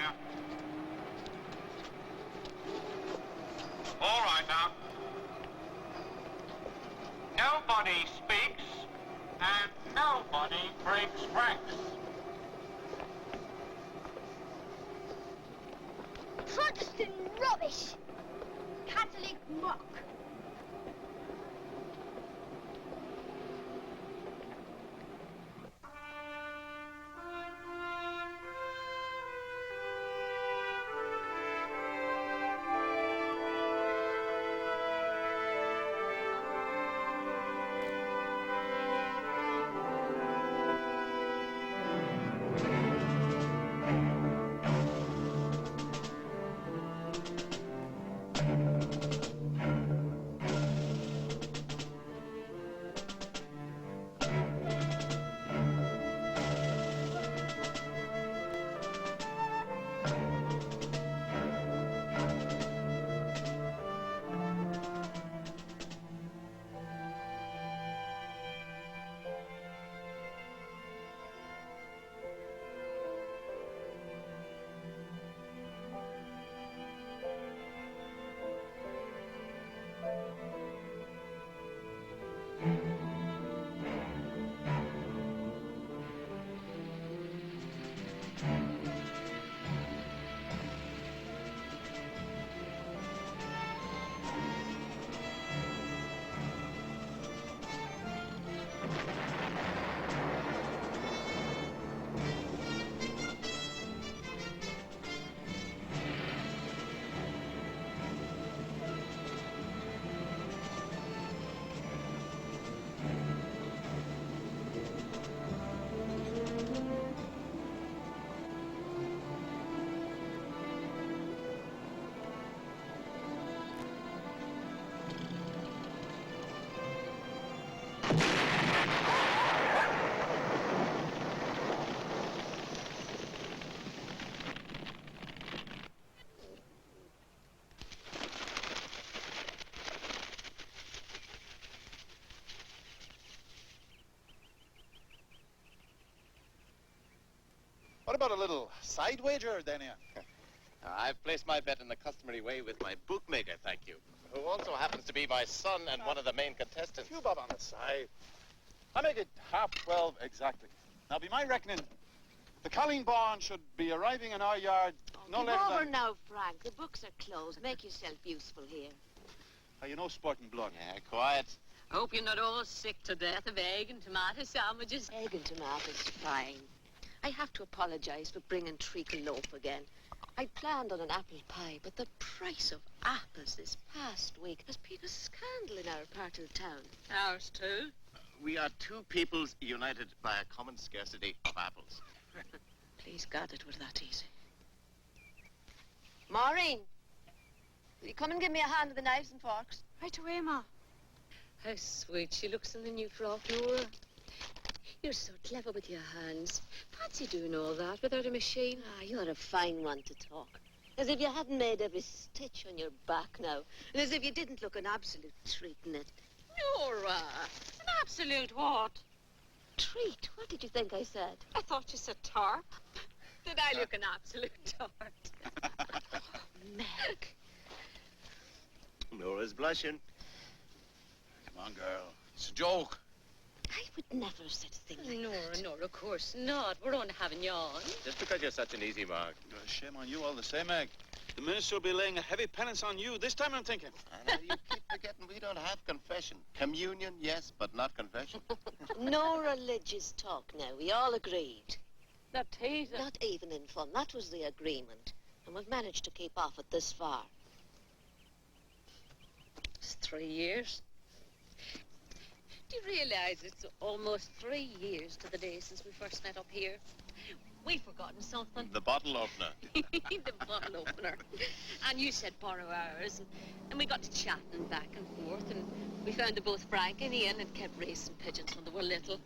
now. All right now. Nobody speaks and nobody breaks ranks. Protestant rubbish! Catholic muck! What about a little side wager, Daniel? I've placed my bet in the customary way with my bookmaker, thank you, who also happens to be my son and one of the main contestants. You bob on the side. I make it 12:30 exactly. Now, be my reckoning, the Colleen Bond should be arriving in our yard no later Come over than... now, Frank. The books are closed. Make yourself useful here. You know sporting blood. Yeah, quiet. Hope you're not all sick to death of egg and tomato sandwiches. Egg and tomatoes, fine. I have to apologize for bringing treacle loaf again. I'd planned on an apple pie, but the price of apples this past week has been a scandal in our part of the town. Ours too. We are two peoples united by a common scarcity of apples. Please God, it was that easy. Maureen, will you come and give me a hand with the knives and forks? Right away, Ma. How sweet she looks in the new frock, Nora. You're so clever with your hands. Fancy doing all that without a machine. Ah, you're a fine one to talk. As if you hadn't made every stitch on your back now. And as if you didn't look an absolute treat in it. Nora, an absolute what? Treat? What did you think I said? I thought you said tart. Did I look an absolute tart? Meg. Nora's blushing. Come on, girl. It's a joke. I would never have said a thing like that. Nora, of course not. We're only having yarn. Just because you're such an easy mark. Shame on you all the same, Meg. The minister will be laying a heavy penance on you this time, I'm thinking. I know, you keep forgetting we don't have confession. Communion, yes, but not confession. No religious talk now. We all agreed. Not teasing. Not even in fun. That was the agreement. And we've managed to keep off it this far. It's 3 years. Do you realize it's almost 3 years to the day since we first met up here? We've forgotten something. The bottle opener. The bottle opener. And you said borrow ours. And we got to chatting back and forth. And we found that both Frank and Ian had kept racing pigeons when they were little.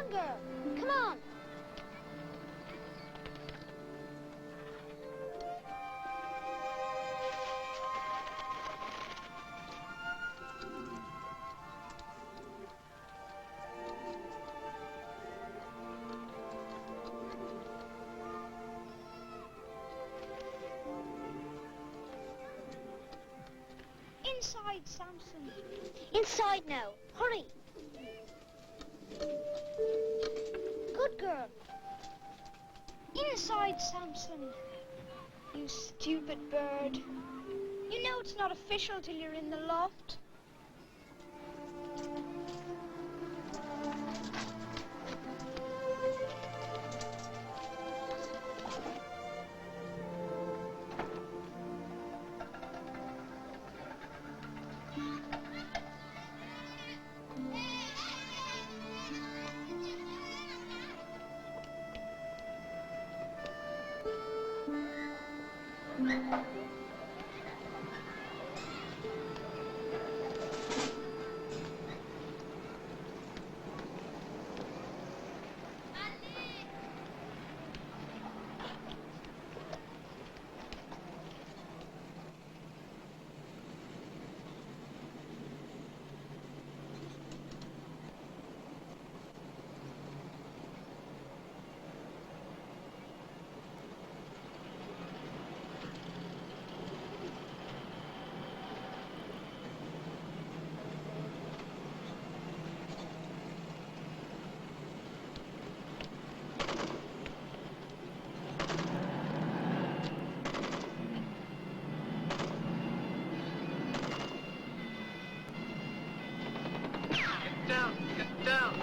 on, girl. Come on. Inside, Samson. Inside now. Hurry. Good girl. Inside, Samson. You stupid bird. You know it's not official till you're in the loft. Get down.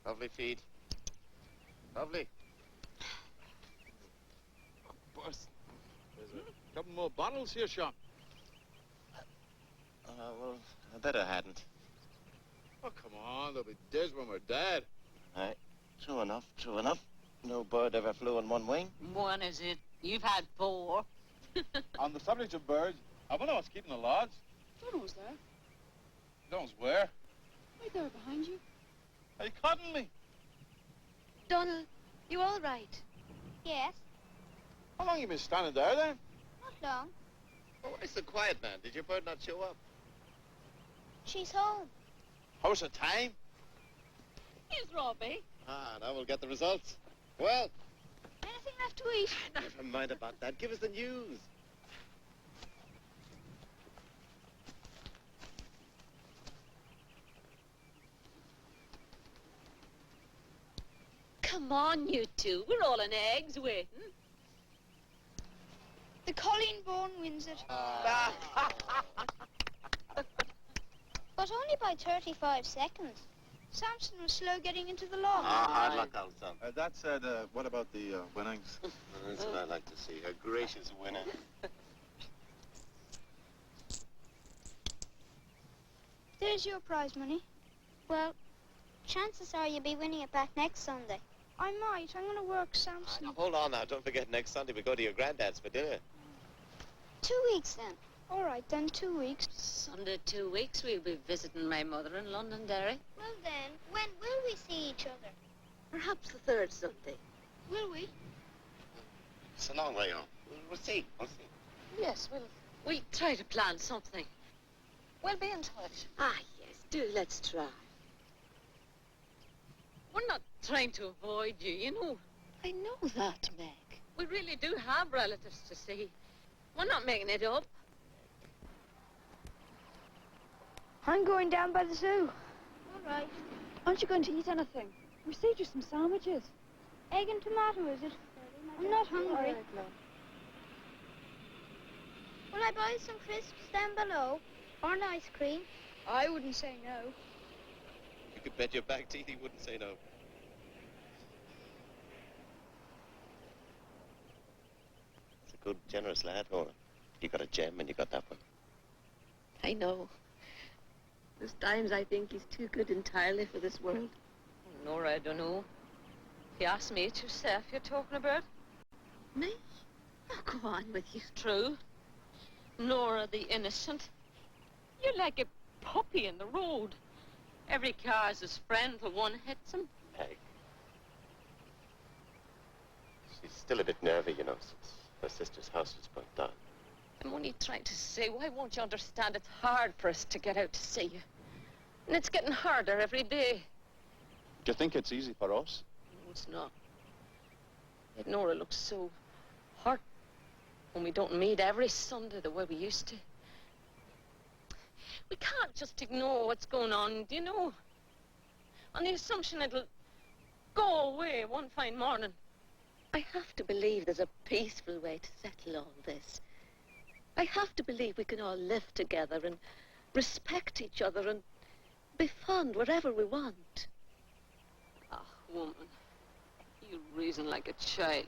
Lovely feed. Lovely. Boss, there's a couple more bottles here, Sean. Well, I bet I hadn't. Oh, come on. There'll be days when we're dead. Aye. True enough, true enough. No bird ever flew on one wing. One is it? You've had 4. On the subject of birds, I wonder what's keeping the lodge. Donald's there. Knows where? Right there behind you. Are you cutting me? Donald, you all right? Yes, How long you been standing there, then? not long. Oh, why so quiet, man? Did your bird not show up? She's home. How's the time? Here's Robbie. Ah, now we'll get the results. Well, Anything left to eat? never mind about that. Give us the news. Come on, you two. We're all in eggs waiting. The Colleen Bourne wins it. But only by 35 seconds. Samson was slow getting into the loft. Hard luck, old son. That said, what about the winnings? That's what I like to see. A gracious winner. There's your prize money. Well, chances are you'll be winning it back next Sunday. I might. I'm going to work Samson. Now, hold on now. Don't forget next Sunday we go to your granddad's for dinner. 2 weeks then. All right then, 2 weeks. Sunday 2 weeks, we'll be visiting my mother in Londonderry. Well then, when will we see each other? Perhaps the 3rd Sunday. Will we? It's a long way off. We'll see. We'll see. Yes, we'll try to plan something. We'll be in touch. Ah, yes, do let's try. We're not trying to avoid you, you know. I know that, Meg. We really do have relatives to see. We're not making it up. I'm going down by the zoo. All right. Aren't you going to eat anything? We saved you some sandwiches. Egg and tomato, is it? I'm not hungry. Will I buy some crisps down below? Or an ice cream? I wouldn't say no. You could bet your back teeth he wouldn't say no. It's a good, generous lad, Nora. You got a gem and you got that one. I know. There's times I think he's too good entirely for this world. Nora, I don't know. If you ask me, it's yourself you're talking about. Me? Oh, go on with you. True. Nora the innocent. You're like a puppy in the road. Every car's his friend till one hits him. Peg. She's still a bit nervy, you know, since her sister's house was burnt down. I'm only trying to say, why won't you understand it's hard for us to get out to see you? And it's getting harder every day. Do you think it's easy for us? No, it's not. Yet Nora looks so hurt when we don't meet every Sunday the way we used to. We can't just ignore what's going on, do you know? On the assumption it'll go away one fine morning. I have to believe there's a peaceful way to settle all this. I have to believe we can all live together and respect each other and be fond wherever we want. Ah, woman, you reason like a child.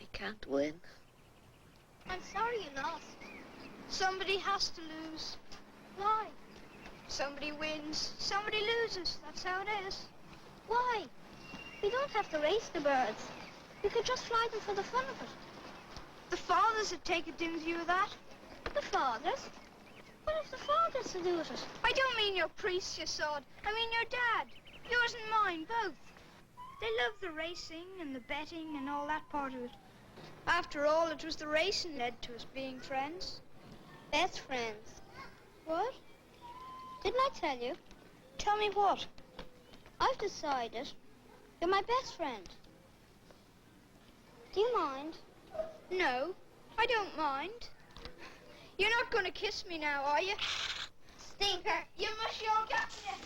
I can't win. I'm sorry you lost. Somebody has to lose. Why? Somebody wins, somebody loses. That's how it is. Why? We don't have to race the birds. We could just fly them for the fun of it. The fathers would take a dim view of that. The fathers? What if the fathers to do with it? I don't mean your priest, you sod. I mean your dad. Yours and mine, both. They love the racing and the betting and all that part of it. After all, it was the racing led to us being friends. Best friends. What? Didn't I tell you? Tell me what? I've decided you're my best friend. Do you mind? No, I don't mind. You're not going to kiss me now, are you? Stinker, you mushy old gaffer.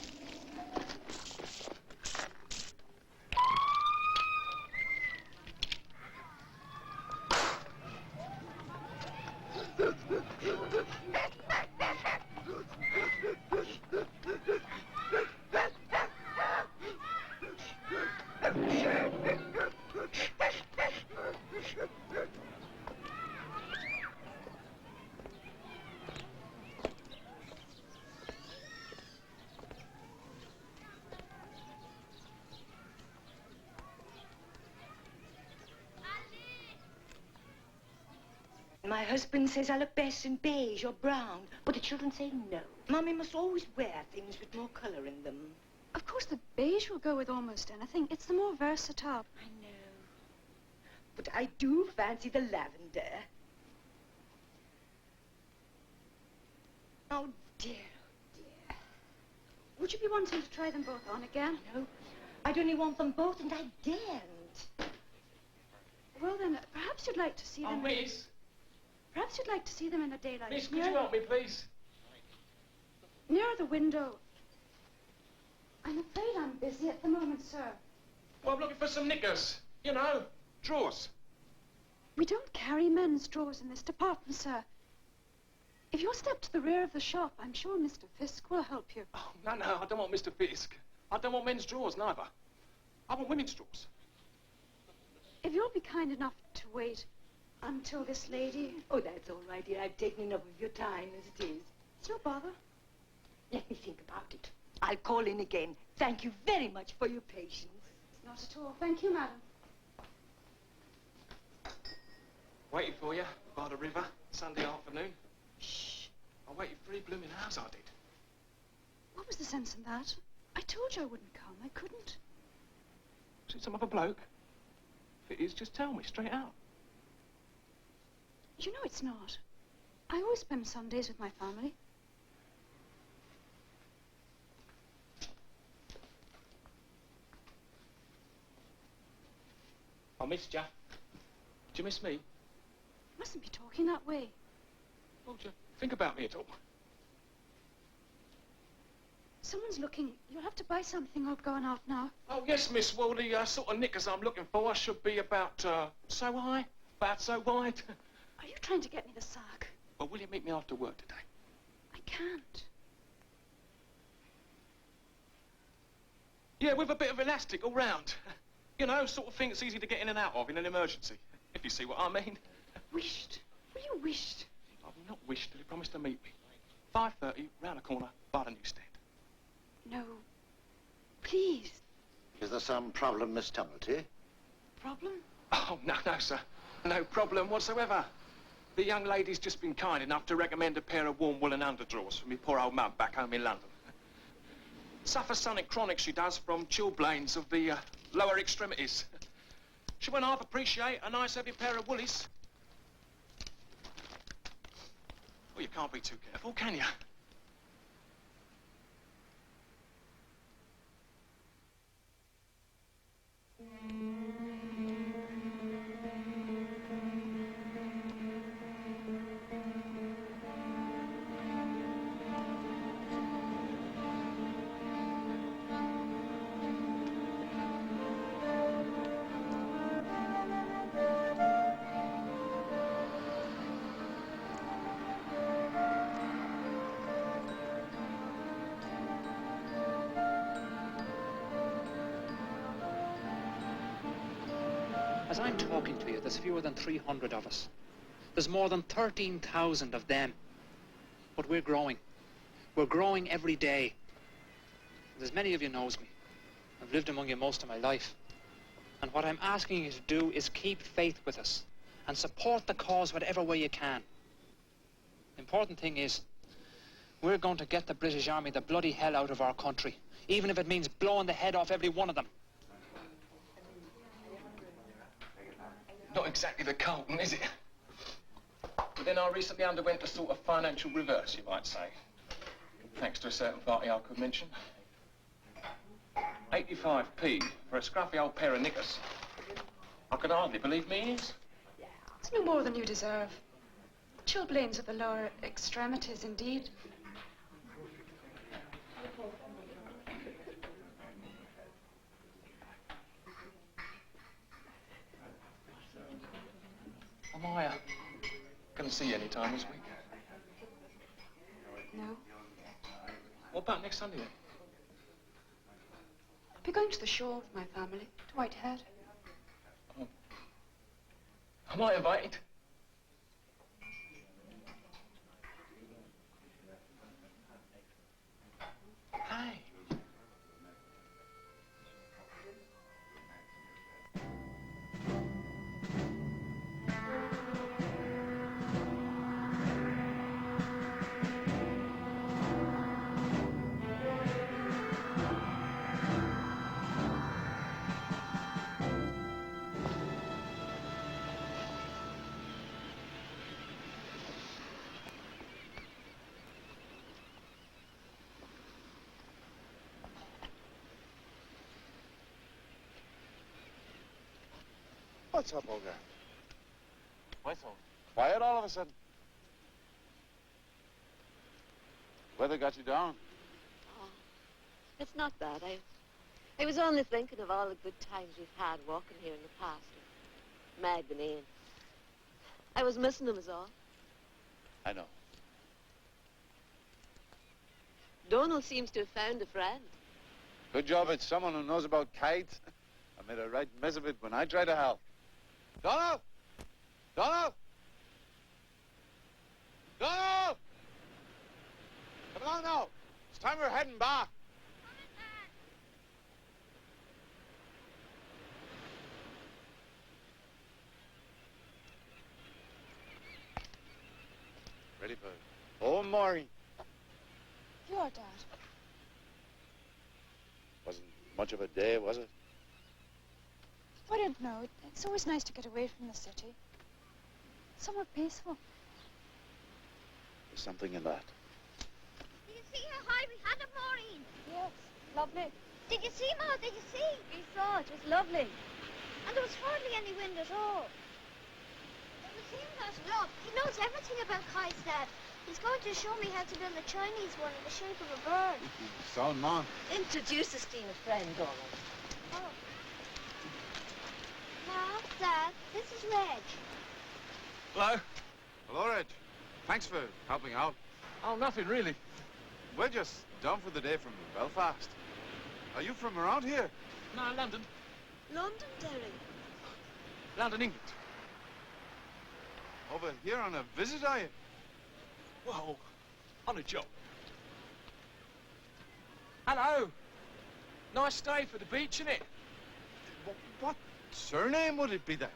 My husband says I look best in beige or brown, but the children say no. Mummy must always wear things with more colour in them. Of course, the beige will go with almost anything. It's the more versatile. I know. But I do fancy the lavender. Oh, dear, oh, dear. Would you be wanting to try them both on again? No, I'd only want them both, and I daren't. Well, then, perhaps you'd like to see them... Miss! Perhaps you'd like to see them in the daylight. Miss, could you help me, please? Near the window. I'm afraid I'm busy at the moment, sir. Well, I'm looking for some knickers. You know, drawers. We don't carry men's drawers in this department, sir. If you'll step to the rear of the shop, I'm sure Mr. Fisk will help you. Oh, no, I don't want Mr. Fisk. I don't want men's drawers, neither. I want women's drawers. If you'll be kind enough to wait until this lady... Oh, that's all right, dear. I've taken enough of your time as it is. It's no bother. Let me think about it. I'll call in again. Thank you very much for your patience. Not at all. Thank you, madam. Waiting for you by the river, Sunday afternoon. Shh. I waited 3 blooming hours, I did. What was the sense in that? I told you I wouldn't come. I couldn't. Is it some other bloke? If it is, just tell me straight out. You know it's not. I always spend Sundays with my family. I missed you. Did you miss me? You mustn't be talking that way. Well, do you think about me at all? Someone's looking. You'll have to buy something or going out now. Oh, yes, miss. Well, the sort of knickers I'm looking for should be about so high, about so wide. Are you trying to get me the sack? Well, will you meet me after work today? I can't. Yeah, with a bit of elastic all round. You know, sort of thing that's easy to get in and out of in an emergency, if you see what I mean. Wished? What you wished? I will not wish till you promise to meet me. 5:30, round the corner, by the newsstand. No. Please. Is there some problem, Miss Tumblety? problem? Oh, no, no, sir. No problem whatsoever. The young lady's just been kind enough to recommend a pair of warm woolen underdrawers for me poor old mum back home in London. Suffers sonic chronic, she does, from chilblains of the lower extremities. She won't half appreciate a nice heavy pair of woolies. Well, you can't be too careful, can you? As I'm talking to you, there's fewer than 300 of us. There's more than 13,000 of them. But we're growing. We're growing every day. And as many of you knows me, I've lived among you most of my life. And what I'm asking you to do is keep faith with us and support the cause whatever way you can. The important thing is, we're going to get the British Army the bloody hell out of our country, even if it means blowing the head off every one of them. Not exactly the Carlton, is it? But then I recently underwent a sort of financial reverse, you might say. Thanks to a certain party I could mention. 85p for a scruffy old pair of knickers. I can hardly believe me ears. It's no more than you deserve. Chilblains of the lower extremities, indeed. Am I going to see you any time this week? No. What about next Sunday then? I'll be going to the shore with my family, to Whitehead. Oh. Am I invited? Hey. What's up, Olga? Why so? Quiet all of a sudden. Weather got you down? Oh, it's not bad. I was only thinking of all the good times we've had walking here in the past. Mag and Ian. I was missing them is all. I know. Donald seems to have found a friend. Good job it's someone who knows about kites. I made a right mess of it when I tried to help. Donald! Donald! Donald! Come along now. It's time we're heading back. Ready for it. Oh, Maury. Your dad. Wasn't much of a day, was it? I don't know. It's always nice to get away from the city. Somewhere peaceful. There's something in that. Did you see how high we had it, Maureen? Yes, lovely. Did you see, Ma? Did you see? We saw it. It was lovely. And there was hardly any wind at all. The thing that, look, he knows everything about kites, Dad. He's going to show me how to build a Chinese one in the shape of a bird. Sound man. Introduce us to a friend, Donald. Oh. Ma, Dad, this is Reg. Hello? Hello, Reg. Thanks for helping out. Oh, nothing really. We're just down for the day from Belfast. Are you from around here? No, London. London, Derry. London, England. Over here on a visit, are you? Well, on a job. Hello. Nice day for the beach, innit? What surname would it be then?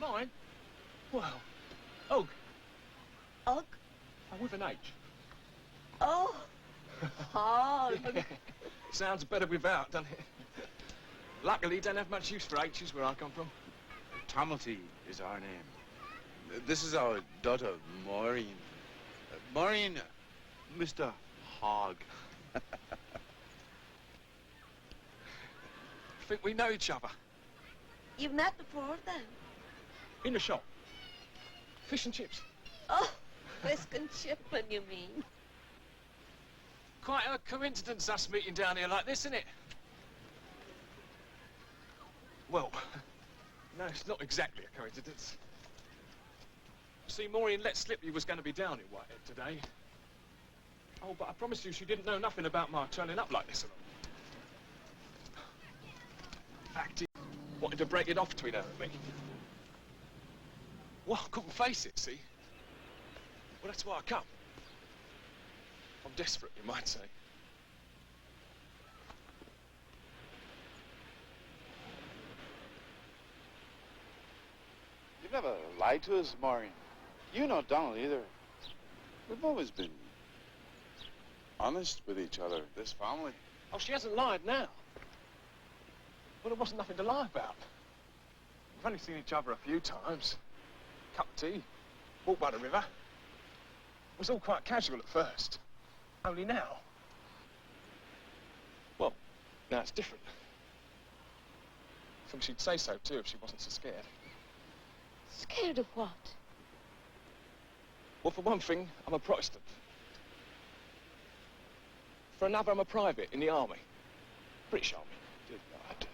Mine? Well, Ugg. Ugg? Oh, with an H. Oh. Hog. Sounds better without, doesn't it? Luckily, don't have much use for H's where I come from. Tomilty is our name. This is our daughter, Maureen. Maureen, Mr. Hogg. Think we know each other. You've met before, then? In the shop. Fish and chips. Oh, whisk and chippin', you mean? Quite a coincidence us meeting down here like this, isn't it? Well, no, it's not exactly a coincidence. See, Maureen let slip you was going to be down in Whitehead today. Oh, but I promise you she didn't know nothing about my turning up like this. Acting, wanted to break it off between her and me. Well, I couldn't face it, see? Well, that's why I come. I'm desperate, you might say. You've never lied to us, Maureen. You not Donald either. We've always been honest with each other, this family. Oh, she hasn't lied now. Well, there wasn't nothing to lie about. We've only seen each other a few times. Cup of tea, walked by the river. It was all quite casual at first. Only now. Well, now it's different. I think she'd say so too if she wasn't so scared. Scared of what? Well, for one thing, I'm a Protestant. For another, I'm a private in the army. British Army. Did not.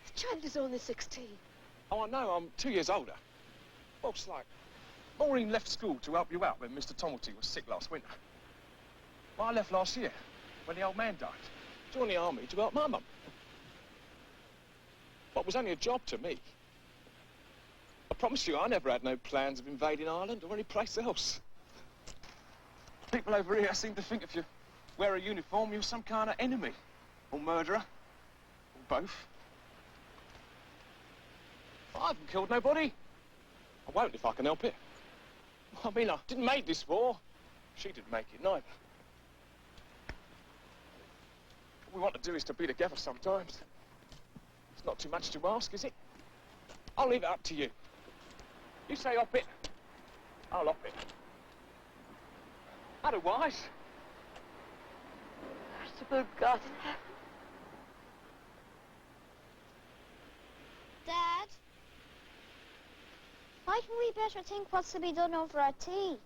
The child is only 16. Oh, I know, I'm 2 years older. Well, it's like, Maureen left school to help you out when Mr. Tomilty was sick last winter. Well, I left last year, when the old man died. Joined the army to help my mum. What was only a job to me. I promise you, I never had no plans of invading Ireland or any place else. People over here seem to think if you wear a uniform, you're some kind of enemy. Or murderer. Or both. I haven't killed nobody. I won't if I can help it. I mean, I didn't make this war. She didn't make it neither. What we want to do is to be together sometimes. It's not too much to ask, is it? I'll leave it up to you. You say op it, I'll op it. Otherwise... Merciful God in heaven. Dad? Mightn't we better think what's to be done over our tea?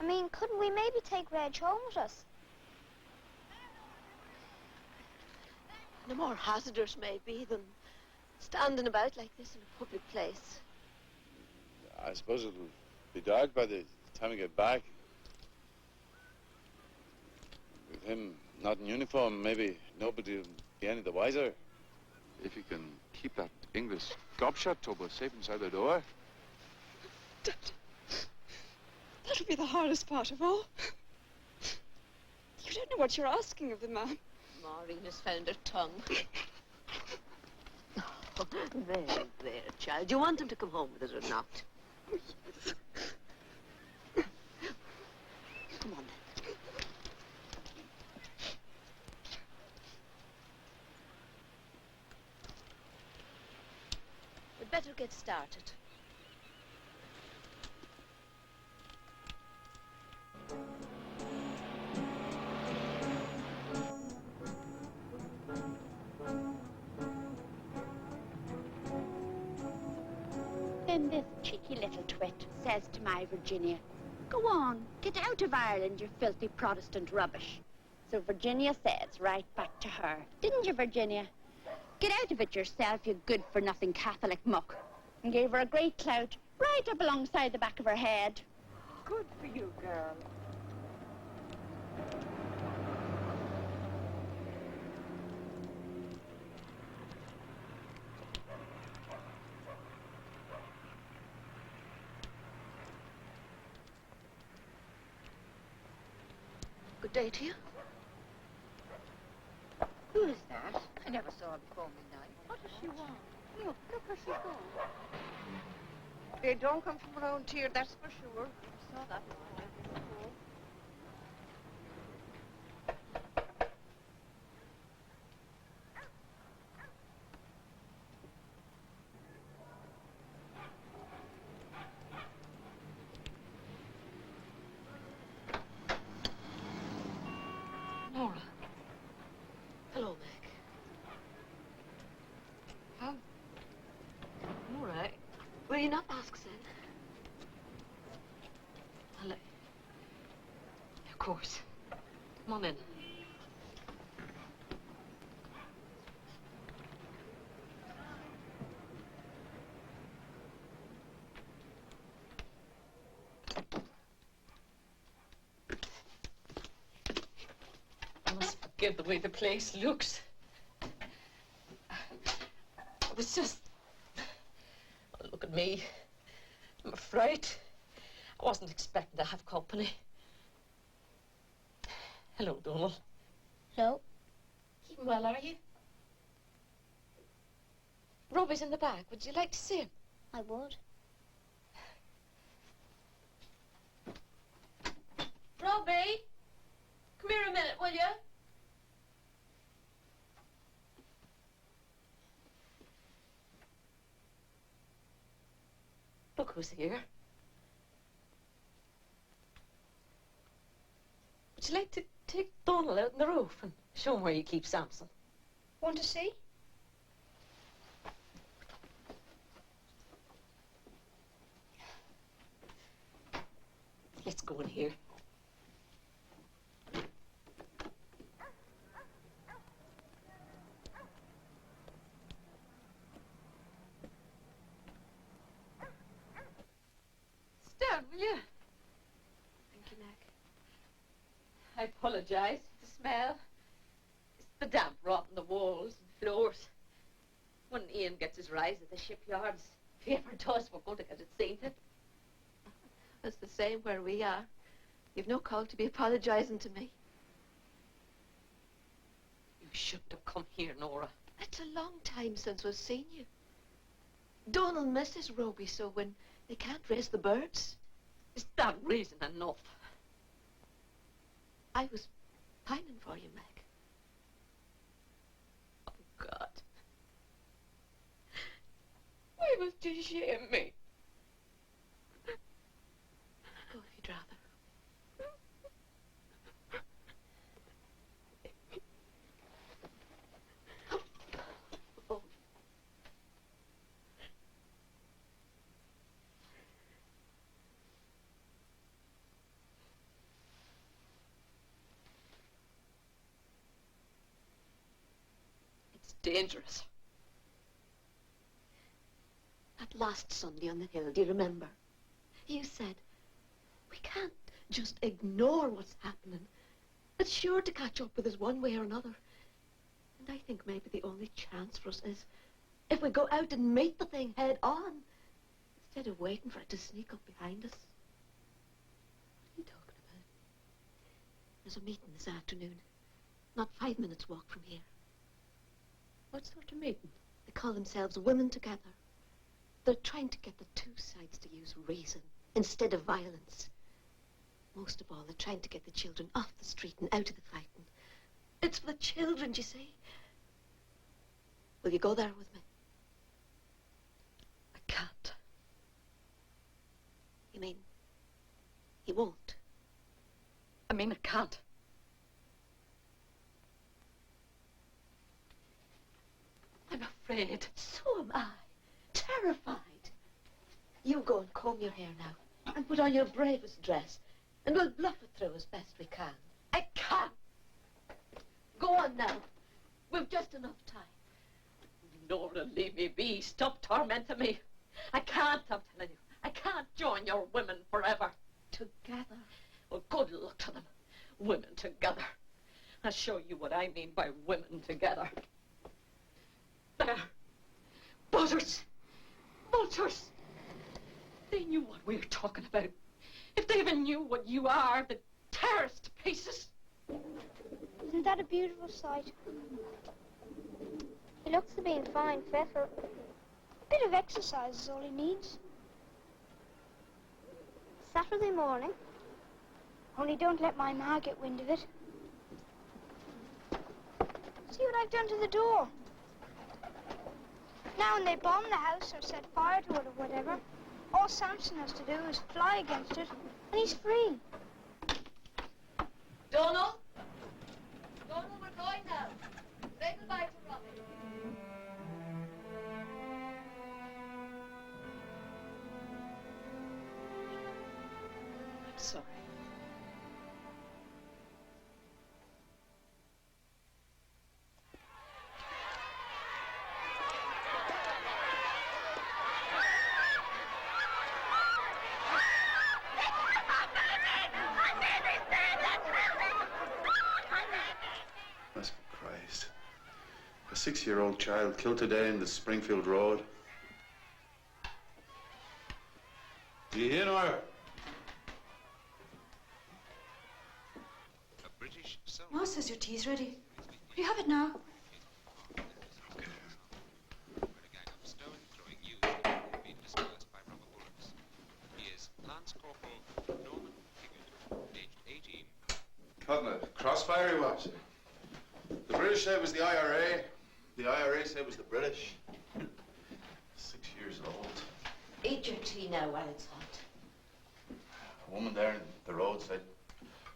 I mean, couldn't we maybe take Reg home with us? No more hazardous, maybe, than standing about like this in a public place. I suppose it'll be dark by the time we get back. With him not in uniform, maybe nobody will be any the wiser. If you can keep that English gobshot Toba safe inside the door. That'll be the hardest part of all. You don't know what you're asking of the man. Maureen has found her tongue. Oh, there, child. Do you want him to come home with us or not? Come on, then. We'd better get started. Then this cheeky little twit says to my Virginia, "Go on, get out of Ireland, you filthy Protestant rubbish." So Virginia says right back to her, "Didn't you, Virginia? Get out of it yourself, you good-for-nothing Catholic muck." And gave her a great clout right up alongside the back of her head. Good for you, girl. Good day to you. Who is that? I never saw her before midnight. What does she want? Look where she's going. They don't come from around here, that's for sure. I saw that before. Nora. Hello, Meg. How? Nora, will you not ask Zen? Hello. Of course. Come on in. Forgive the way the place looks. I was just... Oh, look at me. I'm afraid. I wasn't expecting to have company. Hello, Donald. Hello. Keeping well, are you? Robbie's in the back. Would you like to see him? I would. Robbie! Come here a minute, will you? Look who's here. Would you like to take Donald out on the roof and show him where you keep Samson? Want to see? Let's go in here. Down, will you? Thank you, Mac. I apologize for the smell. It's the damp rot in the walls and floors. When Ian gets his rise at the shipyards, if he ever does, we're going to get it sainted. It's the same where we are. You've no call to be apologizing to me. You shouldn't have come here, Nora. It's a long time since we've seen you. Donald misses Roby, so when they can't raise the birds, is that reason enough? I was pining for you, Meg. Oh, God. Why must you shame me? Go if you'd rather. Oh. It's dangerous. That last Sunday on the hill, do you remember? You said, we can't just ignore what's happening. It's sure to catch up with us one way or another. And I think maybe the only chance for us is if we go out and meet the thing head on, instead of waiting for it to sneak up behind us. What are you talking about? There's a meeting this afternoon. Not 5 minutes walk from here. What sort of meeting? They call themselves Women Together. They're trying to get the two sides to use reason instead of violence. Most of all, they're trying to get the children off the street and out of the fighting. It's for the children, you see. Will you go there with me? I can't. You mean you won't? I mean I can't. I'm afraid. So am I. Terrified. You go and comb your hair now and put on your bravest dress and we'll bluff it through as best we can. I can't. Go on now. We've just enough time. Nora, leave me be. Stop tormenting me. I can't, I'm telling you. I can't join your women forever. Together? Well, good luck to them. Women together. I'll show you what I mean by women together. There. Buzzards. Vultures. They knew what we were talking about. If they even knew what you are, they'd tear us to pieces. Isn't that a beautiful sight? He looks to be in fine fettle. A bit of exercise is all he needs. Saturday morning. Only don't let my ma get wind of it. See what I've done to the door. Now when they bomb the house or set fire to it or whatever, all Samson has to do is fly against it, and he's free. Donald? Donald, we're going now. Say goodbye to Robin. I'm sorry. That's for Christ. A 6-year-old child killed today in the Springfield Road. Do you hear, Nora? A British soldier. Ma says your tea's ready. You have it now. Okay. Where a gang of stone-throwing youths have been dispersed by rubber bullets. He is Lance Corporal Norman Higgett, aged 18. Caught in a crossfire, he was. The British said it was the IRA. The IRA said it was the British. 6 years old. Eat your tea now while it's hot. A woman there in the road said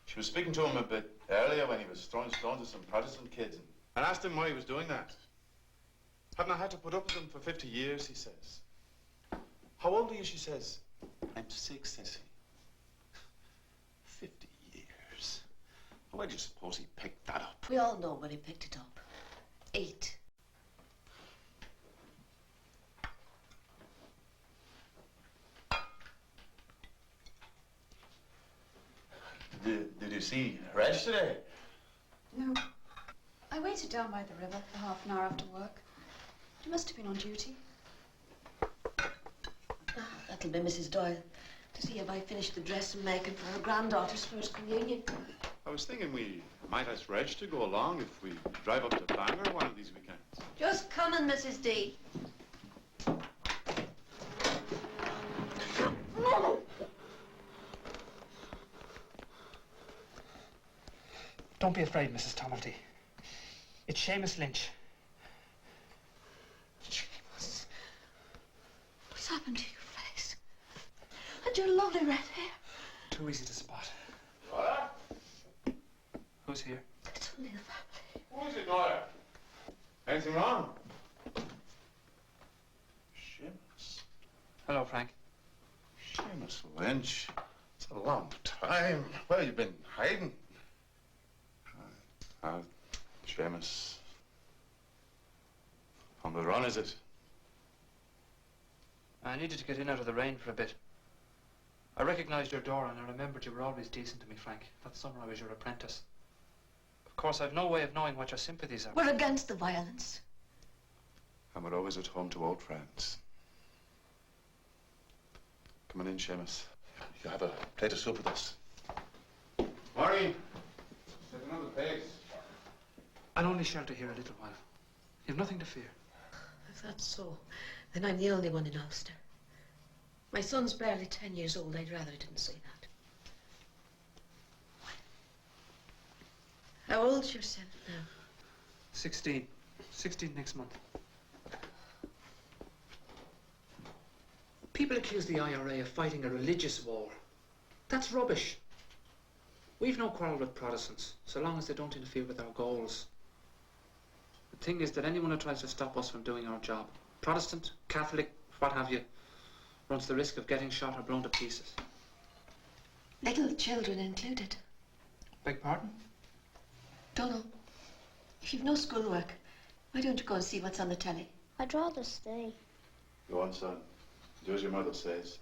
she was speaking to him a bit earlier when he was throwing stones at some Protestant kids and asked him why he was doing that. Haven't I had to put up with him for 50 years, he says. How old are you, she says. I'm 6, says he. 50 years. Why do you suppose he picked that up? We all know when he picked it up. 8. Did you see Reg today? No. I waited down by the river for half an hour after work. He must have been on duty. That'll be Mrs. Doyle, to see if I finish the dress I'm making for her granddaughter's first communion. I was thinking we might ask Reg to go along if we drive up to Bangor one of these weekends. Just coming, Mrs. D. Don't be afraid, Mrs. Tomalty. It's Seamus Lynch. Seamus, what's happened to your face? And your lovely red hair. Too easy to spot. What? Who's here? It's only the family. Who is it, Nora? Anything wrong? Seamus. Hello, Frank. Seamus Lynch. It's a long time. Where have you been hiding? Seamus. On the run, is it? I needed to get in out of the rain for a bit. I recognized your door and I remembered you were always decent to me, Frank. That summer I was your apprentice. Of course, I've no way of knowing what your sympathies are. We're against the violence. And we're always at home to old friends. Come on in, Seamus. You have a plate of soup with us. Maureen, take another plate. I'll only shelter here a little while. You've nothing to fear. If that's so, then I'm the only one in Ulster. My son's barely 10 years old. I'd rather I didn't say that. How old's yourself now? 16. 16 next month. People accuse the IRA of fighting a religious war. That's rubbish. We've no quarrel with Protestants, so long as they don't interfere with our goals. The thing is that anyone who tries to stop us from doing our job, Protestant, Catholic, what have you, runs the risk of getting shot or blown to pieces. Little children included. Beg pardon? Donald, if you've no schoolwork, why don't you go and see what's on the telly? I'd rather stay. Go on, son. Do as your mother says.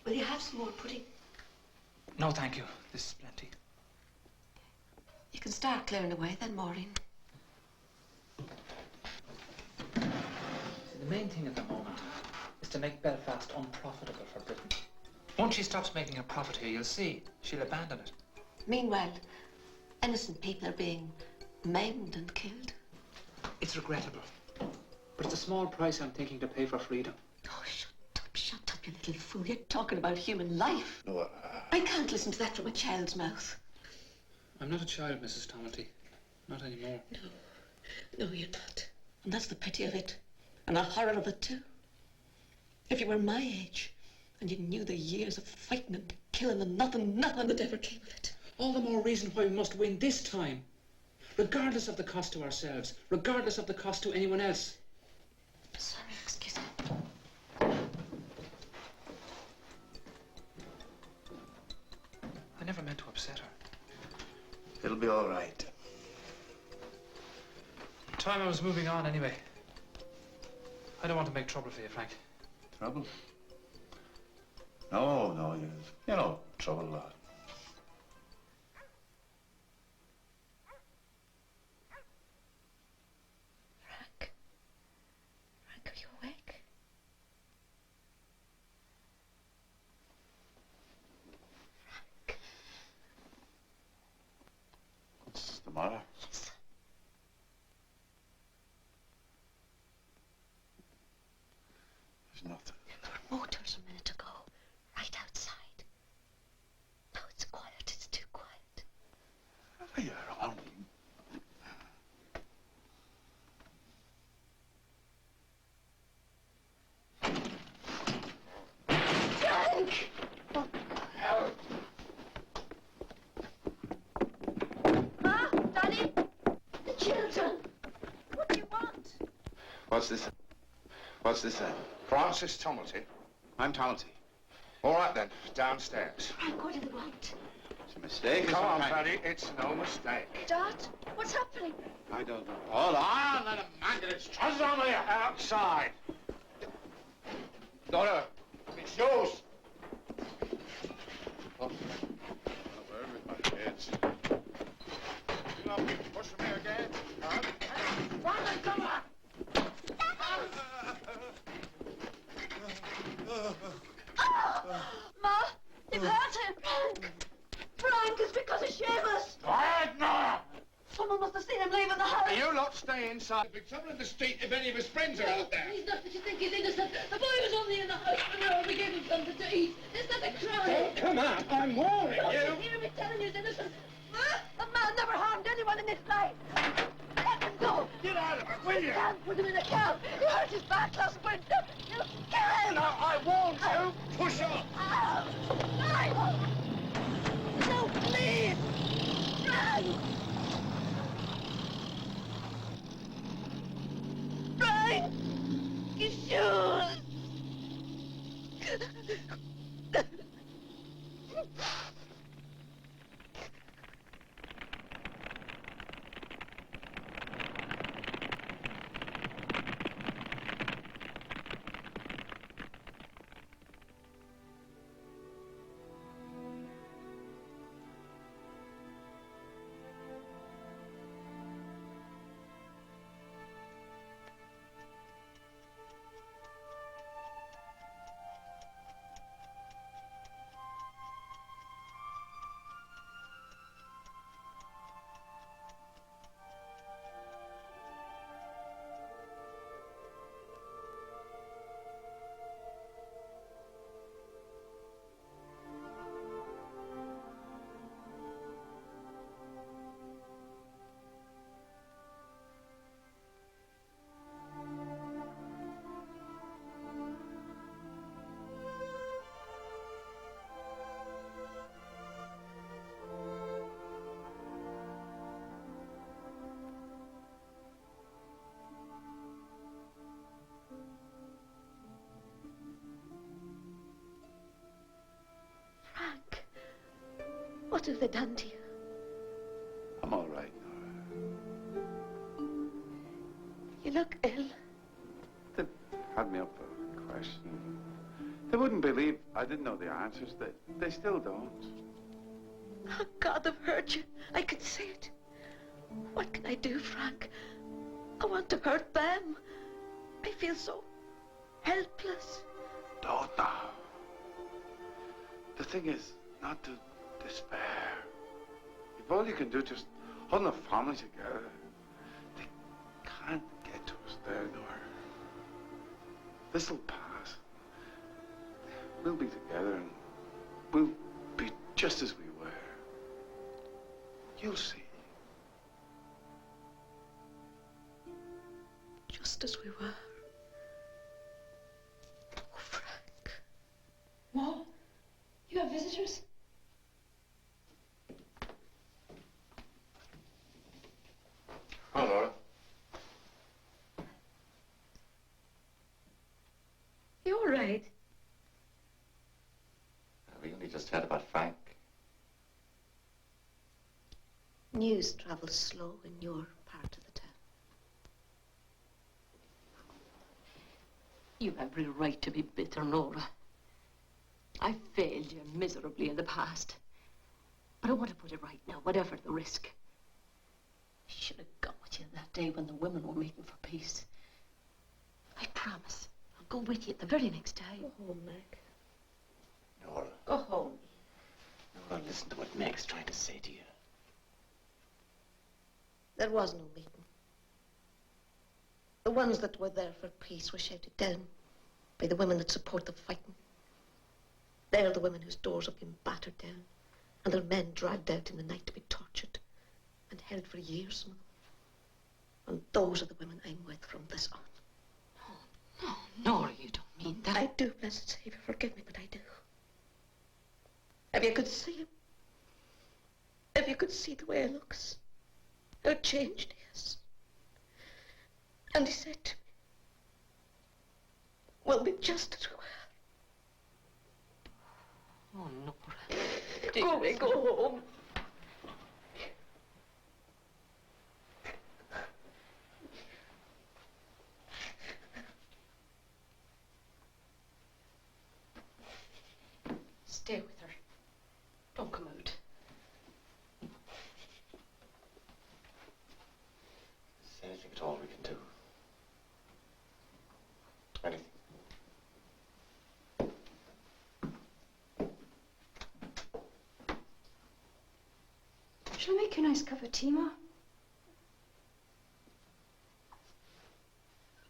Will you have some more pudding? No, thank you. This is plenty. You can start clearing away then, Maureen. The main thing at the moment is to make Belfast unprofitable for Britain. Once she stops making a profit here, you'll see. She'll abandon it. Meanwhile, innocent people are being maimed and killed. It's regrettable. But it's a small price I'm thinking to pay for freedom. Oh, shut up, you little fool. You're talking about human life. No, I can't listen to that from a child's mouth. I'm not a child, Mrs. Tomalty. Not anymore. No, you're not. And that's the pity of it. And the horror of it, too. If you were my age, and you knew the years of fighting and killing and nothing that ever came of it. All the more reason why we must win this time. Regardless of the cost to ourselves. Regardless of the cost to anyone else. Sorry, excuse me. I never meant to upset her. it'll be all right. Time I was moving on anyway. I don't want to make trouble for you, Frank. Trouble? No, you know, trouble a lot. Frank, are you awake? Frank. What's the matter? Listen. There's nothing. There were motors a minute ago, right outside. Now it's quiet, it's too quiet. You're on. Frank! What the hell? Ma, Daddy, The children! what do you want? What's this? What's this then? Francis Tomalty. I'm Tomalty. All right then, downstairs. Frank, what do they want? It's a mistake. Come on, Frank. Paddy, it's no mistake. Dad, what's happening? I don't know. Hold on, let a man get his trousers on me. Outside. Daughter, it's yours. Oh, where with my heads? You not be pushing me again, huh? Run, come on! Ma, they've hurt him. Frank, it's because of Schaefer's! Quiet now! Someone must have seen him leaving the house! You lot stay inside. There'll be trouble in the street if any of his friends are out there. He's not what you think, he's innocent. The boy was only in the house when we only gave him something to eat. It's not a crime. Come on, I'm warning Don't you. you hear me telling you he's innocent? A man never harmed anyone in his life. Let him go. Get out of it, will you? You can't put him in a cab. He hurt his back last winter. You kill him. No, I won't you. Push up. No, please. Frank. Frank. His shoes. Frank, what have they done to you? I'm all right, Nora. You look ill. They had me up for a question. They wouldn't believe I didn't know the answers. They still don't. Oh, God, they've hurt you. I can see it. What can I do, Frank? I want to hurt them. I feel so helpless. Don't now. the thing is not to despair. If all you can do just hold the family together, they can't get to us there, nor. This'll pass. We'll be together and we'll be just as we were. You'll see. Just as we were. Oh, Frank. Mom, you have visitors? Oh, Laura. You all right? We only just heard about Frank. News travels slow in your part of the town. You have every right to be bitter, Nora. I failed you miserably in the past. But I want to put it right now, whatever the risk. I should have gone with you that day when the women were meeting for peace. I promise. I'll go with you at the very next time. Go home, Meg. Nora. Go home. Nora, listen to what Meg's trying to say to you. There was no meeting. The ones that were there for peace were shouted down by the women that support the fighting. They're the women whose doors have been battered down and their men dragged out in the night to be tortured and held for years, some of them. And those are the women I'm with from this on. No, Nora, you don't mean that. I do, blessed Schaefer. Forgive me, but I do. If you could see him, if you could see the way he looks, how changed he is. And he said to me, we'll be just as we were. Oh, Nora. Go away, go home. Stay with her. Don't come out. Is there anything at all we can do? Anything? Shall I make you a nice cup of tea, Ma?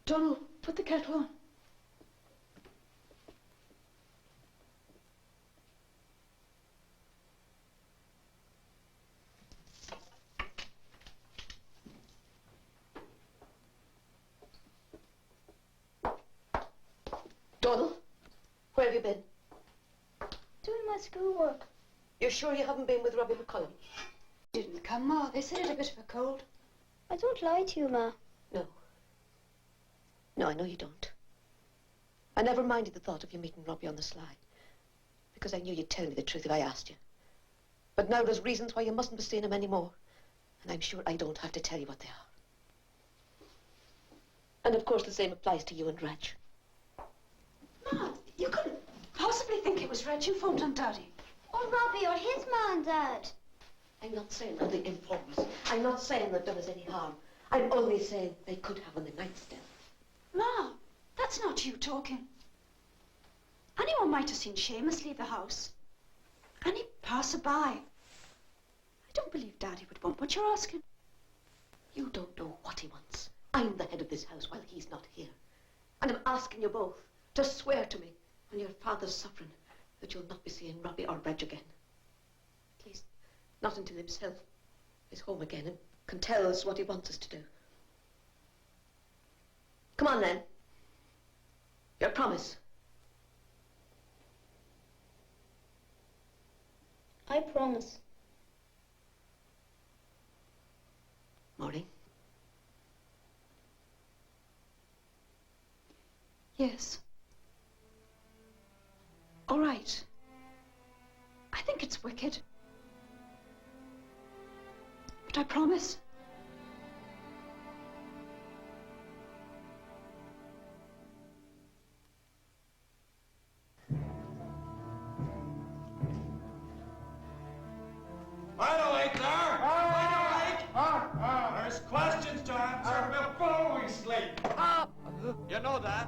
Donald, put the kettle on. Donald, where have you been? Doing my schoolwork. You're sure you haven't been with Robbie McCullum? Didn't come, Ma. They said it had a bit of a cold. I don't lie to you, Ma. No. No, I know you don't. I never minded the thought of you meeting Robbie on the sly, because I knew you'd tell me the truth if I asked you. But now there's reasons why you mustn't be seeing him anymore, and I'm sure I don't have to tell you what they are. And of course the same applies to you and Reg. Ma, you couldn't possibly think it was Reg who phoned on Daddy. Or Robbie or his ma and Dad. I'm not saying they're the informers. I'm not saying they've done us any harm. I'm only saying they could have on the night still. Ma, that's not you talking. Anyone might have seen Seamus leave the house. Any passerby. I don't believe Daddy would want what you're asking. You don't know what he wants. I'm the head of this house while he's not here. And I'm asking you both to swear to me when your father's suffering that you'll not be seeing Robbie or Reg again. At least, not until himself is home again and can tell us what he wants us to do. Come on, then. Your promise. I promise. Maureen? Yes. All right. I think it's wicked. But I promise. Wide awake there! Wide awake! There's questions to answer before we sleep. You know that.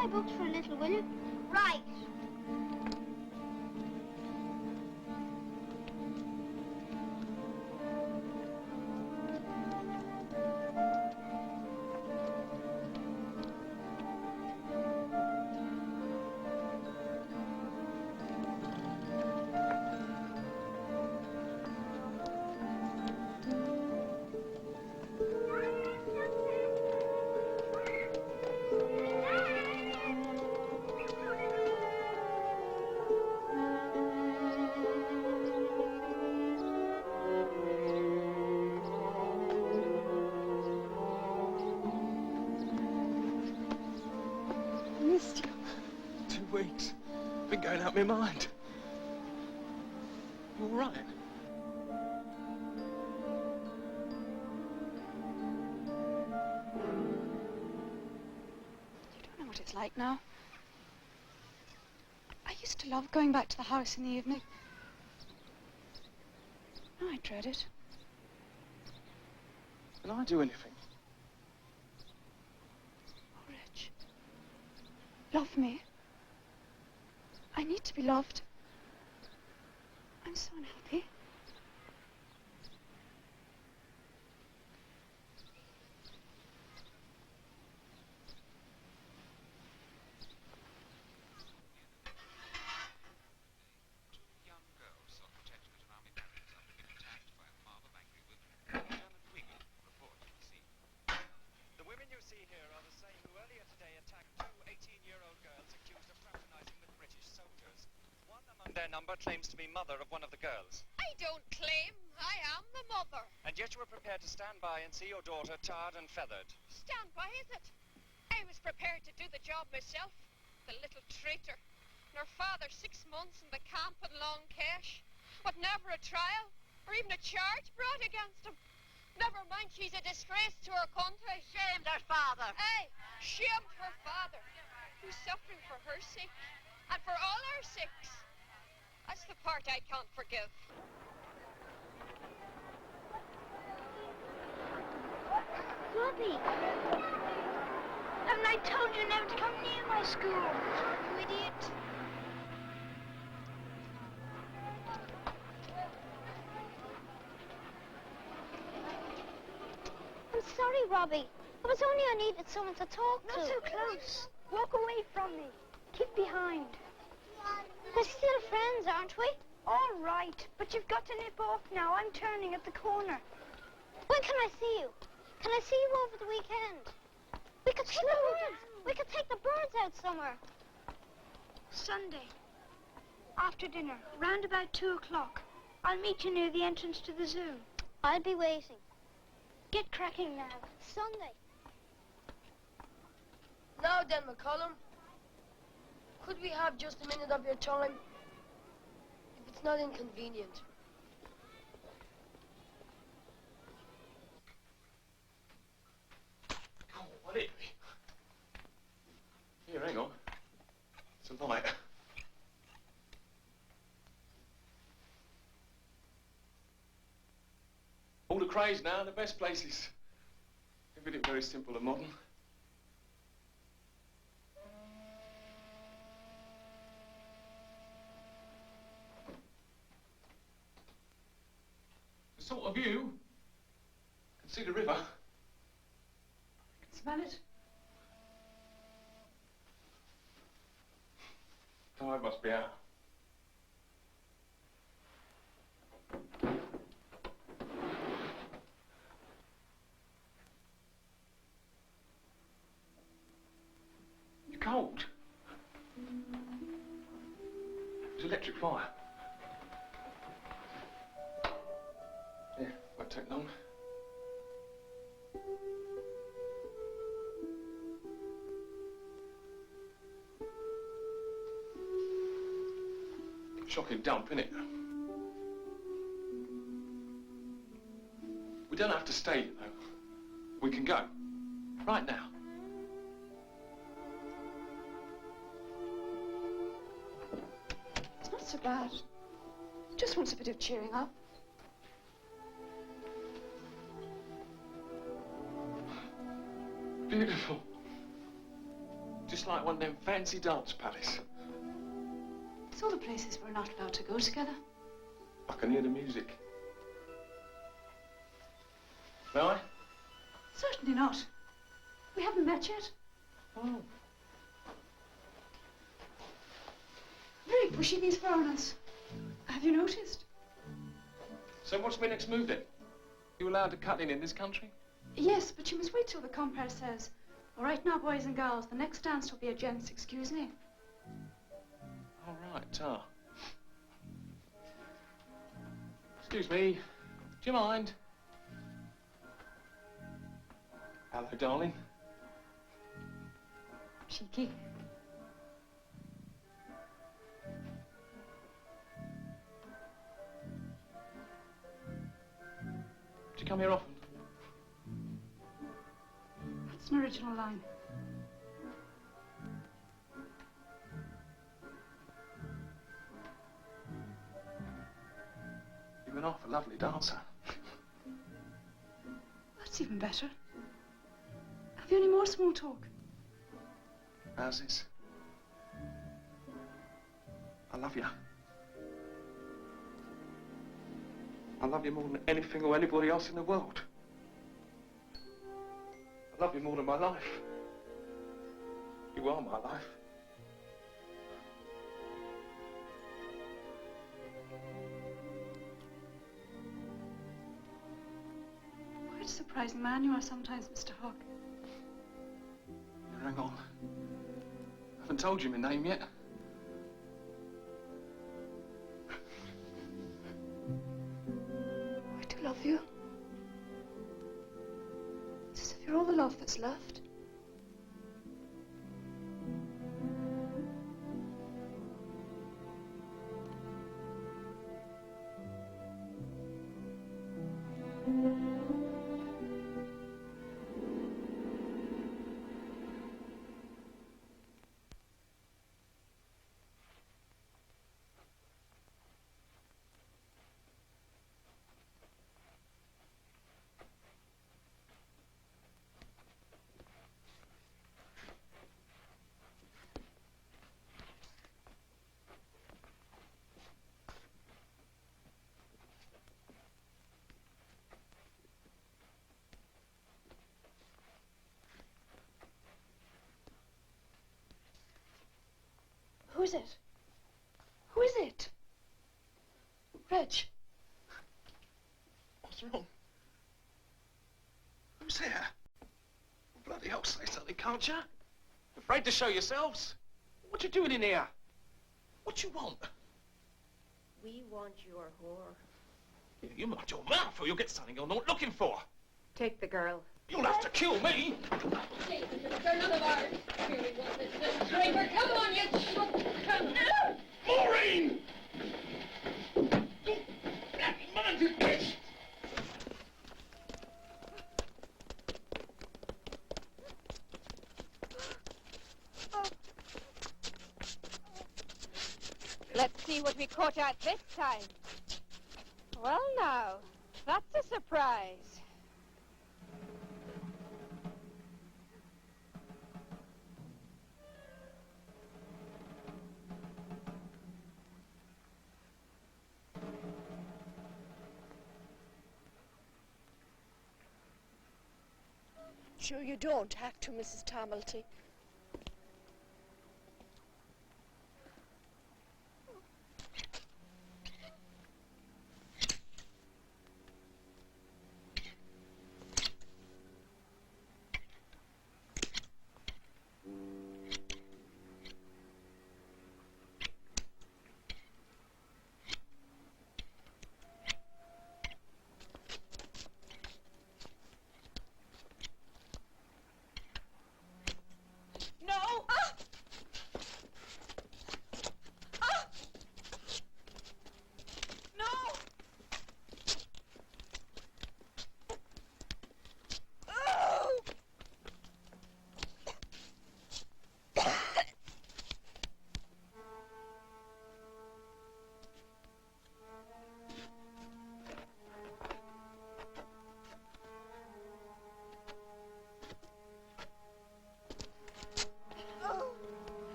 my books for a little, will you? Right. Missed you. 2 weeks. Been going out my mind. You all right? You don't know what it's like now. I used to love going back to the house in the evening. Now I dread it. Can I do anything? Oh, Rich. Love me. I need to be loved. I'm so unhappy. Young girls sought protection at an army barracks after being attacked by a mob of angry women. German Krieg report to the scene. The women you see here are the same who earlier today attacked 2 18-year-old girls accused of fraternizing with British soldiers. One among their number claims to be mother of one of the girls. I don't claim. I am the mother. And yet you were prepared to stand by and see your daughter tarred and feathered. Stand by, is it? I was prepared to do the job myself. The little traitor. And her father 6 months in the camp in Long Kesh. But never a trial or even a charge brought against him. Never mind she's a disgrace to her country. Shamed her father. Aye, shamed her father. Who's suffering for her sake. And for all our sakes. That's the part I can't forgive. Robbie! Haven't I told you never to come near my school? You idiot. I'm sorry, Robbie. It was only I needed someone to talk to. Not so close. Walk away from me. Keep behind. We're still friends, aren't we? All right, but you've got to nip off now. I'm turning at the corner. When can I see you? Can I see you over the weekend? We could take the birds. We could take the birds out somewhere. Sunday. After dinner, round about 2 o'clock. I'll meet you near the entrance to the zoo. I'll be waiting. Get cracking now. Sunday. Now then, McCollum. Could we have just a minute of your time? If it's not inconvenient. Oh, what is it? Here, hang on. It's a light. All the craze now, the best places. Everything very simple and modern. The sort of view. Can see the river. Smell it? Tide must be out. You cold? There's electric fire. Yeah, won't take long. Shocking dump, innit? We don't have to stay, you know. We can go. Right now. It's not so bad. Just wants a bit of cheering up. Beautiful. Just like one of them fancy dance palaces. It's all the places we're not allowed to go together. I can hear the music. May I? Certainly not. We haven't met yet. Oh. Very pushy, these foreigners. Have you noticed? So what's my next move then? You allowed to cut in this country? Yes, but you must wait till the compere says, all right now, boys and girls, the next dance will be a gent's, excuse me. All right, Excuse me, do you mind? Hello, darling. Cheeky. Do you come here often? That's an original line. You're an awful lovely dancer. That's even better. Have you any more small talk? How's this? I love you. I love you more than anything or anybody else in the world. I love you more than my life. You are my life. Quite a surprising man you are sometimes, Mr. Hawke. Hang on. I haven't told you my name yet. I do love you. It's as if you're all the love that's left. Who is it? Who is it? Reg. What's wrong? Who's there? Bloody hell, say something, can't you? Afraid to show yourselves? What you doing in here? What you want? We want your whore. You mind your mouth or you'll get something you're not looking for. Take the girl. You'll have to kill me. They're none of ours. Here we want this little Schaefer. Come on, you should come now. Maureen! Black-minded bitch! Let's see what we caught at this time. Well now, that's a surprise. Sure you don't have to, Mrs. Tamilty.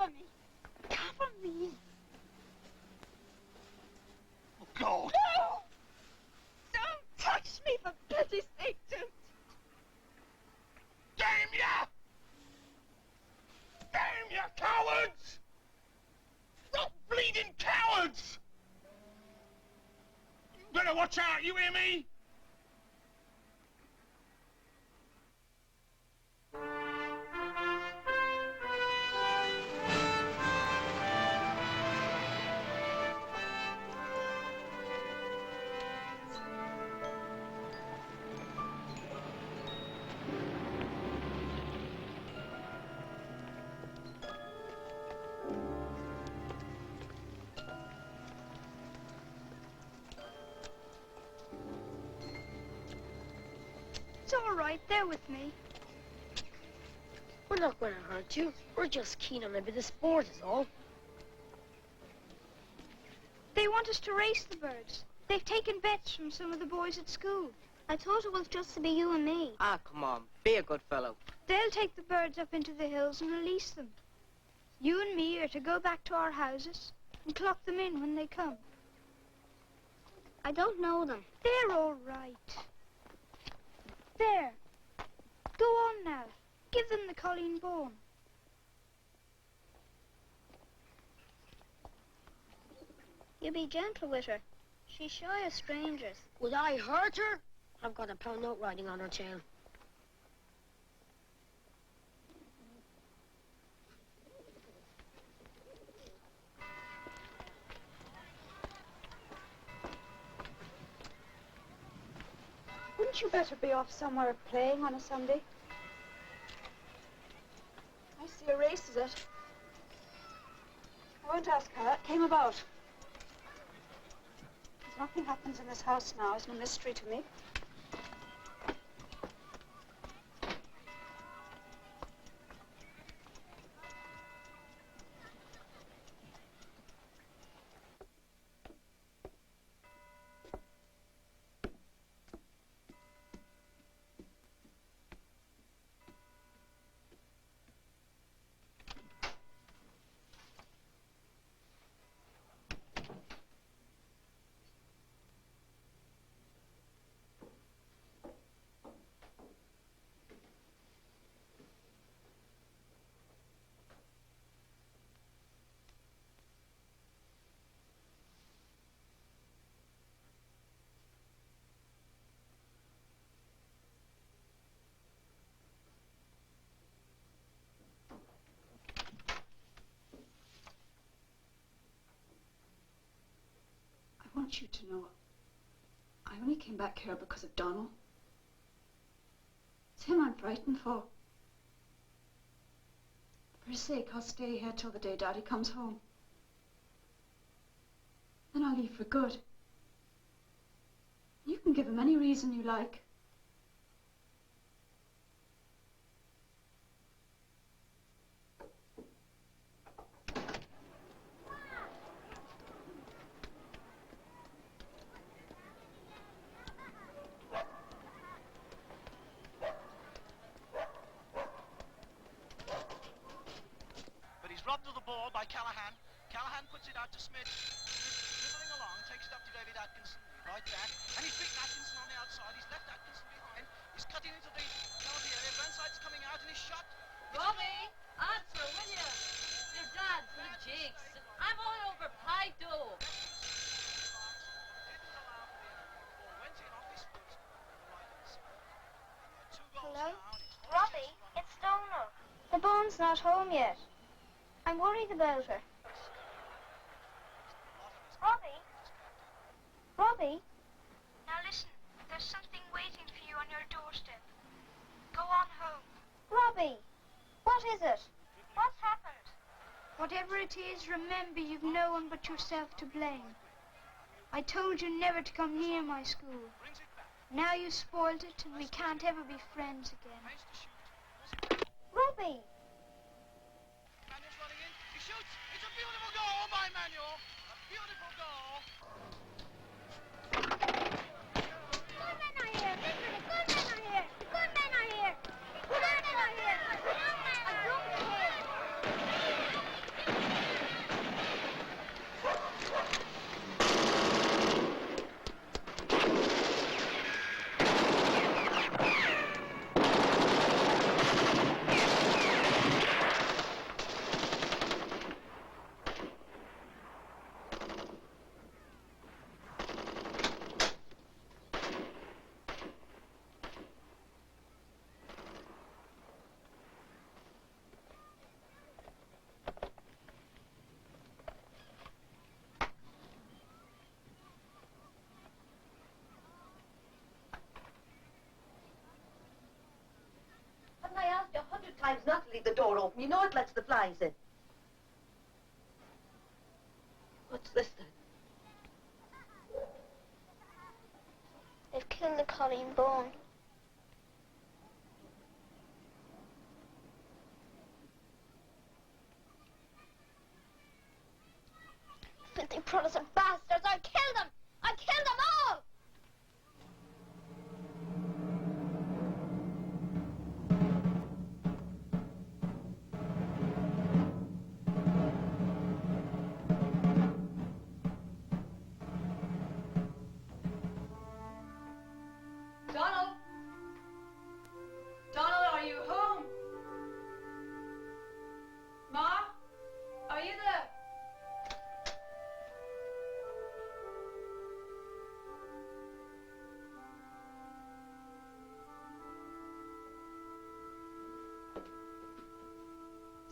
Cover me. Cover me. Oh, God. No! Don't touch me, for pity's sake, don't. Damn ya! Damn ya, cowards! Not bleeding cowards! You better watch out, you hear me? It's all right. They're with me. We're not going to hurt you. We're just keen on a bit of sport is all. They want us to race the birds. They've taken bets from some of the boys at school. I thought it was just to be you and me. Ah, come on. Be a good fellow. They'll take the birds up into the hills and release them. You and me are to go back to our houses and clock them in when they come. I don't know them. They're all right. There. Go on now. Give them the Colleen Bawn. You be gentle with her. She's shy of strangers. Would I hurt her? I've got a pound note riding on her tail. Wouldn't you better be off somewhere playing on a Sunday? I see a race, is it? I won't ask how that came about. As nothing happens in this house now, it's no mystery to me. I want you to know, I only came back here because of Donald. It's him I'm frightened for. For his sake, I'll stay here till the day Daddy comes home. Then I'll leave for good. You can give him any reason you like. Robbed of the ball by Callahan. Callahan puts it out to Smith. Dribbling along, takes it up to David Atkinson. Right back. And he's beaten Atkinson on the outside. He's left Atkinson behind. He's cutting into the penalty area. Burnside's coming out and he's shot. Robbie, answer, will you? Your dad's the jigs. I'm all over pie dough. Hello? Robbie, it's Donald. The Bawn's not home yet. I'm worried about her. Robbie? Robbie? Now listen, there's something waiting for you on your doorstep. Go on home. Robbie! What is it? What's happened? Whatever it is, remember you've no one but yourself to blame. I told you never to come near my school. Now you spoiled it and we can't ever be friends again. Robbie! It's a beautiful goal by Manuel. A beautiful goal. Good men are here. Good men are here. Good men are here. Good men are here. Good men are here. times not to leave the door open. You know it lets the flies in. What's this then? They've killed the Colleen Bone. Filthy Protestant bastards! I killed them! I killed them all! Donald? Donald, are you home? Ma? Are you there?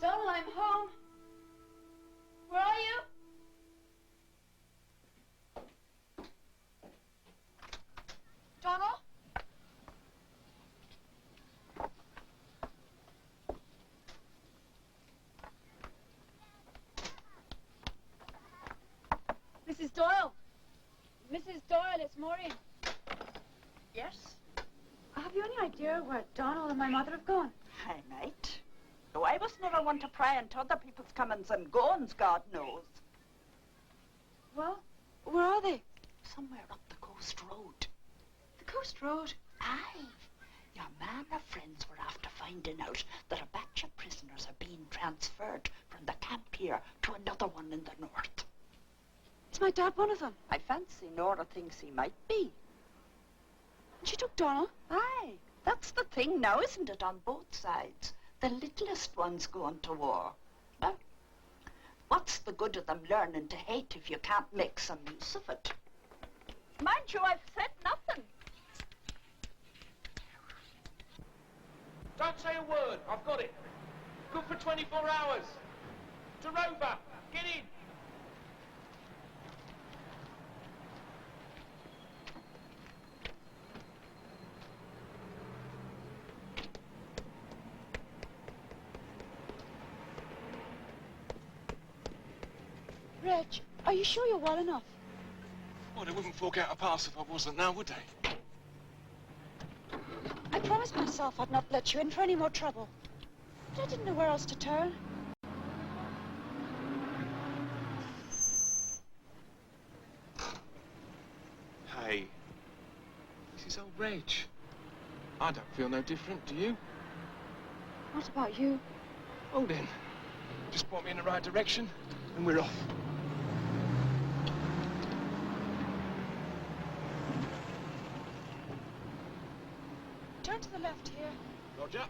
Donald, I'm home. Where are you? Donald? Mrs. Doyle. Mrs. Doyle, it's Maureen. Yes? Have you any idea where Donald and my mother have gone? I might. Though I was never one to pry into other people's comings and goings, God knows. Well, where are they? Somewhere up the coast road. The coast road? Aye. Your man or friends were after finding out that a batch of prisoners are being transferred from the camp here to another one in the north. Is my dad one of them? I fancy Nora thinks he might be. And she took Donald? Aye. That's the thing now, isn't it, on both sides? The littlest one's going to war. Well, what's the good of them learning to hate if you can't make some use of it? Mind you, I've said nothing. Don't say a word. I've got it. Good for 24 hours. To Rover. Get in. Reg, are you sure you're well enough? Well, they wouldn't fork out a pass if I wasn't now, would they? I promised myself I'd not let you in for any more trouble. But I didn't know where else to turn. Hey, this is old Reg. I don't feel no different, do you? What about you? Oh then, just point me in the right direction and we're off. Turn to the left here. Roger.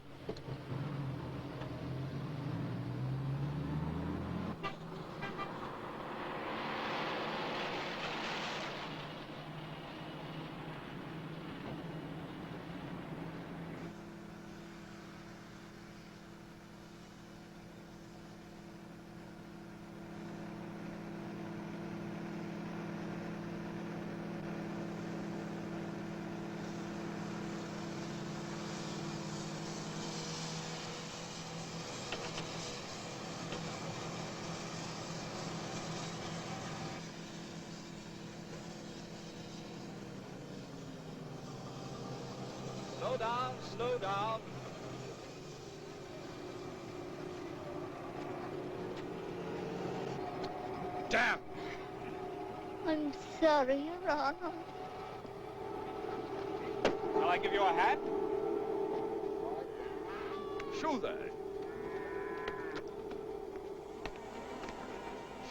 Slow down, slow down. Damn! I'm sorry, Your Honor. Shall I give you a hand? Shoot there.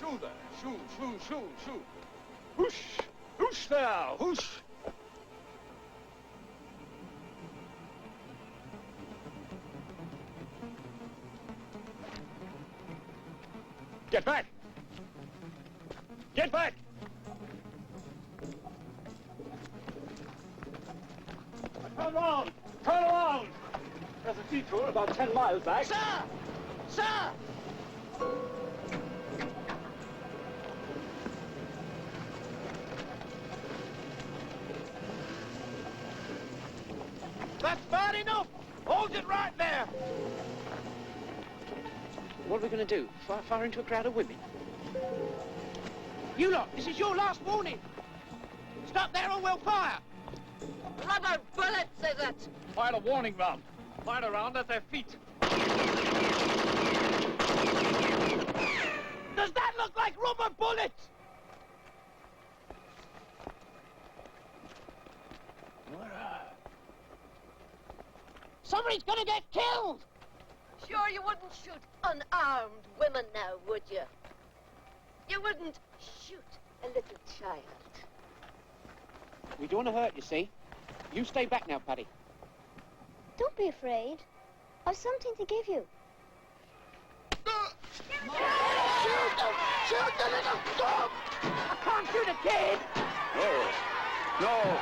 Shoot there. Shoot. Whoosh! Whoosh there! Whoosh! Get back! Get back! Turn around! Turn around! There's a detour about 10 miles back. Sir! Sir! That's bad enough! Hold it right there! What are we going to do? Fire into a crowd of women? You lot, this is your last warning. Stop there or we'll fire. Rubber bullets, is it? Fire a warning round. Fire around at their feet. Does that look like rubber bullets? Somebody's gonna get killed! Sure you wouldn't shoot unarmed women now, would you? You wouldn't shoot a little child. We don't want to hurt, you see. You stay back now, Paddy. Don't be afraid. I've something to give you. Shoot the little dog! I can't shoot a kid! No.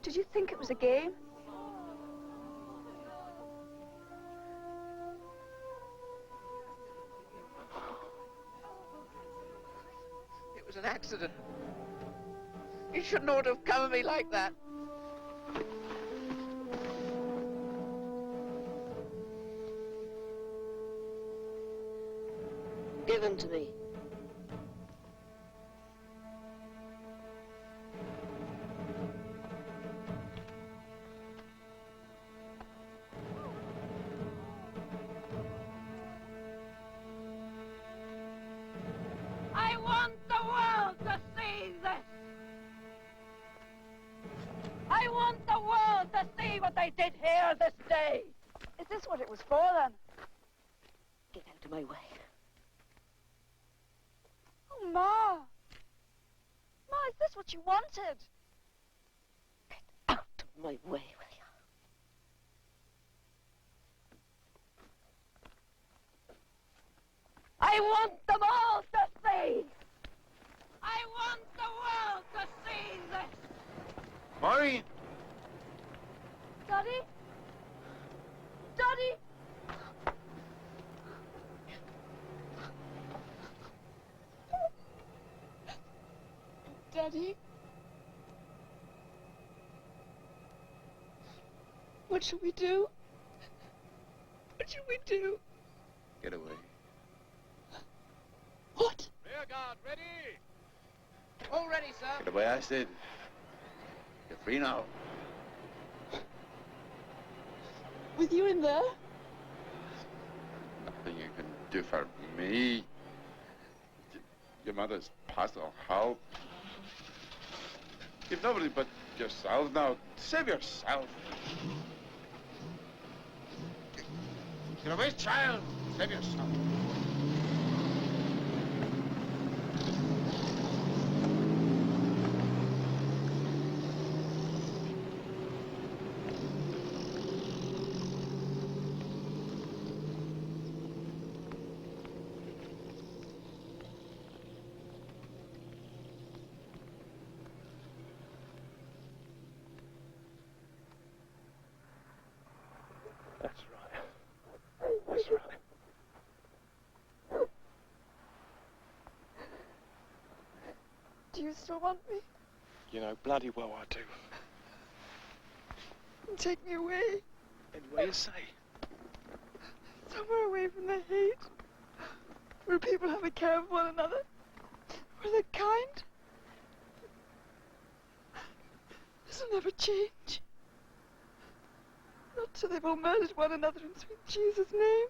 Did you think it was a game? It was an accident. You shouldn't ought to have come at me like that. Give him to me. I want the world to see this. I want the world to see what they did here this day. Is this what it was for, then? Get out of my way. Oh, Ma! Ma, is this what you wanted? Out of my way, will you? I want them all to see. I want the world to see this. Maureen! Daddy? Daddy? Daddy? What should we do? What should we do? Get away. What? Rear guard, ready? All ready, sir. Get away, I said. You're free now. With you in there? Nothing you can do for me. Your mother's passed on how. You've nobody but yourself now. Save yourself. Get away, child. Save yourself. That's right. That's right. Do you still want me? You know bloody well I do. Take me away. Anyway you say. Somewhere away from the hate. Where people have a care of one another. Where they're kind. This will never change. Not till they've all murdered one another in sweet Jesus' name.